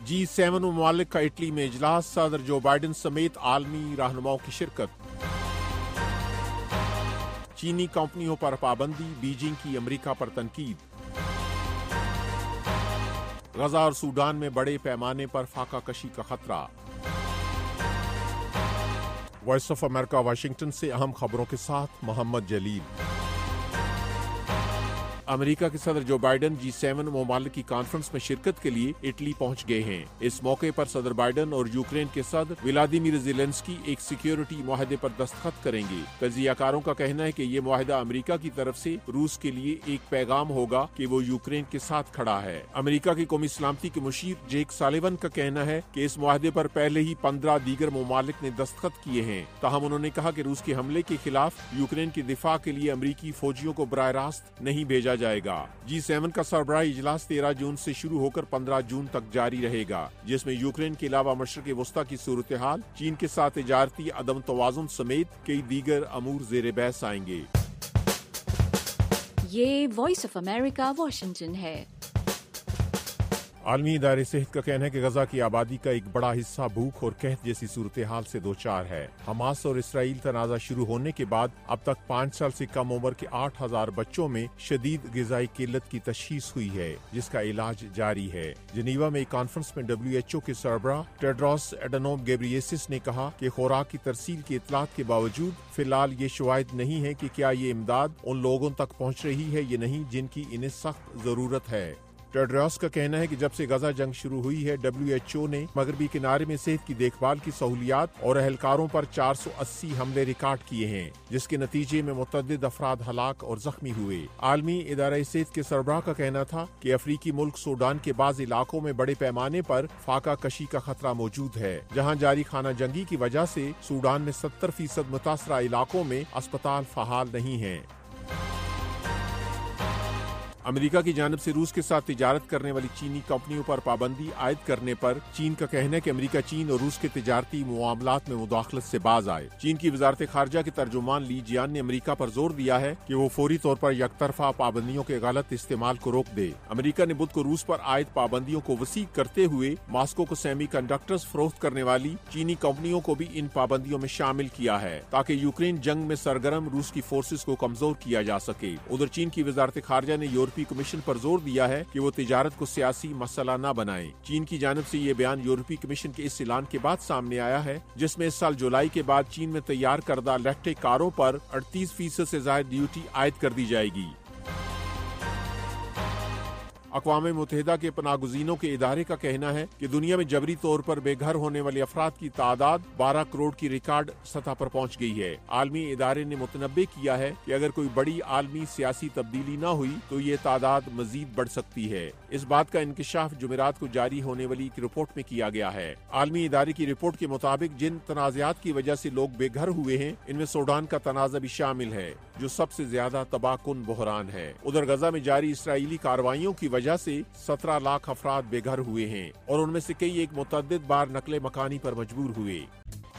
G7 ममालिक का Italy में इजलास, सदर जो बाइडन समेत आलमी रहनुमाओं की शिरकत। चीनी कंपनियों पर पाबंदी, बीजिंग की अमेरिका पर तनकीद। गजा और सूडान में बड़े पैमाने पर फाका कशी का खतरा। वॉइस ऑफ अमेरिका वाशिंगटन से अहम खबरों के साथ मोहम्मद जलील। अमेरिका के सदर जो बाइडन G7 ममालिक की कॉन्फ्रेंस में शिरकत के लिए इटली पहुंच गए हैं। इस मौके पर सदर बाइडन और यूक्रेन के सदर व्लादिमीर ज़ेलेंस्की एक सिक्योरिटी मुआहदे पर दस्तखत करेंगे। तजियाकारों का कहना है कि ये मुआहदा अमेरिका की तरफ से रूस के लिए एक पैगाम होगा कि वो यूक्रेन के साथ खड़ा है। अमेरिका की कौमी सलामती के मुशीर जेक सालिवन का कहना है कि इस मुआहदे पर पहले ही 15 दीगर ममालिक ने दस्तखत किए हैं। ताहम उन्होंने कहा कि रूस के हमले के खिलाफ यूक्रेन के दिफा के लिए अमेरिकी फौजियों को बराह रास्त नहीं भेजा जाएगा। G7 का सरबराही इजलास 13 जून से शुरू होकर 15 जून तक जारी रहेगा, जिसमें यूक्रेन के अलावा मशरक़ वस्ता की सूरत हाल, चीन के साथ तिजारती अदम तवाज़ुन समेत कई दीगर अमूर ज़ेर बहस आएंगे। ये वॉइस ऑफ अमेरिका वाशिंगटन है। आलमी इदारे सेहत का कहना है कि गजा की आबादी का एक बड़ा हिस्सा भूख और कहत जैसी सूरत हाल से दो चार है। हमास और इसराइल तनाज़ा शुरू होने के बाद अब तक 5 साल से कम उम्र के 8,000 बच्चों में शदीद ग़िज़ाई किल्लत की तशख़ीस हुई है, जिसका इलाज जारी है। जिनीवा में एक कॉन्फ्रेंस में WHO के सरबराह टेड्रोस एडनोम गेब्रियेसिस ने कहा कि खुराक की तरसील की इतलात के बावजूद फिलहाल ये शवाहिद नहीं है कि क्या ये इमदाद उन लोगों तक पहुँच रही है या नहीं जिनकी इन्हें सख्त ज़रूरत है। टेड्रोस का कहना है कि जब से गजा जंग शुरू हुई है, WHO ने मगरबी किनारे में सेहत की देखभाल की सहूलियात और अहलकारों पर 480 हमले रिकॉर्ड किए हैं, जिसके नतीजे में मुतअद्दिद अफराद हलाक और जख्मी हुए। आलमी इदारा सेहत के सरबराह का कहना था कि अफ्रीकी मुल्क सूडान के बाज़ इलाकों में बड़े पैमाने पर फाका कशी का खतरा मौजूद है, जहाँ जारी खाना जंगी की वजह से सूडान में 70% मुतासरा इलाकों में अस्पताल फहाल नहीं हैं। अमेरिका की जानिब से रूस के साथ तिजारत करने वाली चीनी कंपनियों पर पाबंदी आयद करने पर चीन का कहना है कि अमेरिका चीन और रूस के तिजारती मुआमलात में मुदाखलत से बाज आए। चीन की वजारत खारजा के तर्जुमान ली जियान ने अमेरिका पर जोर दिया है कि वो फौरी तौर पर यकतरफा पाबंदियों के गलत इस्तेमाल को रोक दे। अमेरिका ने बुध को रूस पर आयद पाबंदियों को वसी करते हुए मॉस्को को सेमी कंडक्टर्स फरोख्त करने वाली चीनी कंपनियों को भी इन पाबंदियों में शामिल किया है, ताकि यूक्रेन जंग में सरगर्म रूस की फोर्सेस को कमजोर किया जा सके। उधर चीन की वजारत खारजा ने यूरोपीय कमीशन पर जोर दिया है कि वो तिजारत को सियासी मसला न बनाए। चीन की जानिब से ये बयान यूरोपीय कमीशन के इस ऐलान के बाद सामने आया है, जिसमें इस साल जुलाई के बाद चीन में तैयार करदा इलेक्ट्रिक कारों पर 38% से ज्यादा ड्यूटी आयद कर दी जाएगी। अक़वाम मुत्तहिदा के पनाहगज़ीनों के इदारे का कहना है कि दुनिया में जबरी तौर पर बेघर होने वाले अफराद की तादाद 12 करोड़ की रिकॉर्ड सतह पर पहुंच गई है। आलमी इदारे ने मुतनब्बे किया है कि अगर कोई बड़ी आलमी सियासी तब्दीली न हुई तो ये तादाद मजीद बढ़ सकती है। इस बात का इंकिशाफ जुमेरात को जारी होने वाली एक रिपोर्ट में किया गया है। आलमी इदारे की रिपोर्ट के मुताबिक जिन तनाज़ात की वजह से लोग बेघर हुए हैं, इनमें सूडान का तनाज़ा भी शामिल है, जो सबसे ज्यादा तबाहकुन बहरान है। उधर गजा में जारी इसराइली कार्रवाइयों की वजह से 17 लाख अफराद बेघर हुए हैं और उनमें से कई एक मुतअद्दिद बार नकले मकानी पर मजबूर हुए।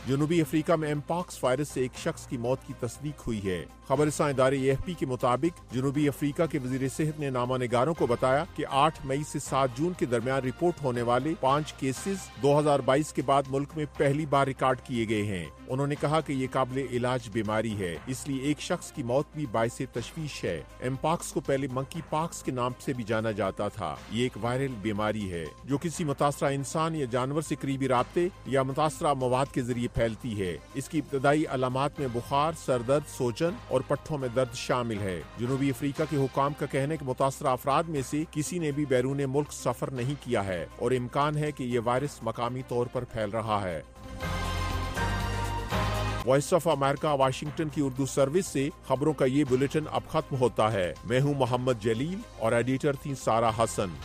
जनूबी अफ्रीका में एमपॉक्स वायरस से एक शख्स की मौत की तस्दीक हुई है। खबरसां इदारे AFP के मुताबिक जनूबी अफ्रीका के वजीर सेहत ने नामानिगारों को बताया कि 8 मई से 7 जून के दरमियान रिपोर्ट होने वाले 5 केसेस 2022 के बाद मुल्क में पहली बार रिकॉर्ड किए गए हैं। उन्होंने कहा कि ये काबिल इलाज बीमारी है, इसलिए एक शख्स की मौत भी बाइसे तशवीश है। एमपॉक्स को पहले मंकी पॉक्स के नाम से भी जाना जाता था। ये एक वायरल बीमारी है जो किसी मुतासरा इंसान या जानवर से करीबी राब्ते या मुतासरा मवाद के जरिए फैलती है। इसकी इब्तदाई अलामात में बुखार, सरदर्द, सोजन और पट्ठों में दर्द शामिल है। जनूबी अफ्रीका के हुकाम का कहना है कि मुतासरा अफराद में से किसी ने भी बैरून मुल्क सफर नहीं किया है और इम्कान है कि ये वायरस मकामी तौर पर फैल रहा है। वॉइस ऑफ अमेरिका वाशिंगटन की उर्दू सर्विस से खबरों का ये बुलेटिन अब खत्म होता है। मैं हूँ मोहम्मद जलील और एडिटर थी सारा हसन।